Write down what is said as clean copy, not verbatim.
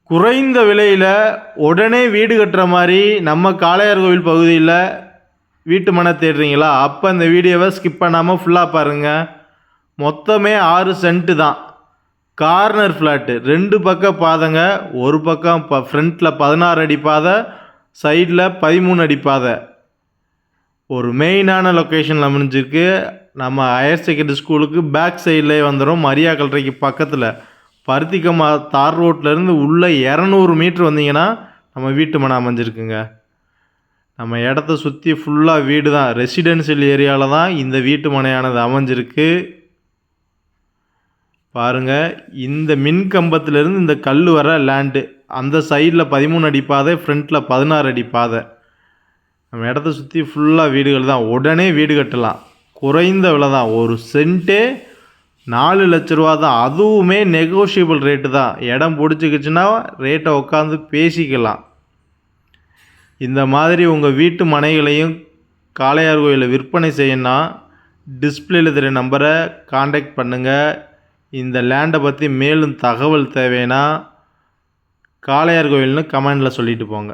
குறைந்த விலையில் உடனே வீடு கட்டுற மாதிரி நம்ம காளையார் கோவில் பகுதியில் வீட்டு மனை தேடுறீங்களா? அப்போ இந்த வீடியோவை ஸ்கிப் பண்ணாமல் ஃபுல்லாக பாருங்கள். மொத்தமே 6 சென்ட்டு தான். கார்னர் ஃப்ளாட்டு, 2 பக்கம் பாதைங்க. ஒரு பக்கம் ஃப்ரண்ட்டில் 16 அடி பாதை, சைடில் 13 அடி பாதை. ஒரு மெயினான லொக்கேஷனில் அமைஞ்சிருக்கு. நம்ம ஹையர் செகண்டரி ஸ்கூலுக்கு பேக் சைட்லேயே வந்துடும். மரியா கல்லறைக்கு பக்கத்தில் பருத்திக்கம்மா தார் ரோட்லேருந்து உள்ளே 200 மீட்ரு வந்தீங்கன்னா நம்ம வீட்டு மனை அமைஞ்சிருக்குங்க. நம்ம இடத்த சுற்றி ஃபுல்லாக வீடு தான். ரெசிடென்ஷியல் ஏரியாவில் தான் இந்த வீட்டு மனையானது அமைஞ்சிருக்கு. பாருங்கள், இந்த மின் கம்பத்துலேருந்து இந்த கல் வர லேண்டு. அந்த சைடில் 13 அடி பாதை, ஃப்ரண்ட்டில் 16 அடி பாதை. நம்ம இடத்த சுற்றி ஃபுல்லாக வீடுகள் தான். உடனே வீடு கட்டலாம். குறைந்த விலை தான். ஒரு சென்ட்டே 4 லட்ச ரூபா தான். அதுவுமே நெகோஷியபிள் ரேட்டு தான். இடம் பிடிச்சிக்கிச்சுன்னா ரேட்டை உட்காந்து பேசிக்கலாம். இந்த மாதிரி உங்கள் வீட்டு மனைகளையும் காளையார் கோயிலில் விற்பனை செய்யணும்னா டிஸ்பிளேல தெரிய நம்பரை காண்டாக்ட் பண்ணுங்கள். இந்த லேண்டை பற்றி மேலும் தகவல் தேவைன்னா காளையார் கோயில்னு கமெண்டில் சொல்லிட்டு போங்க.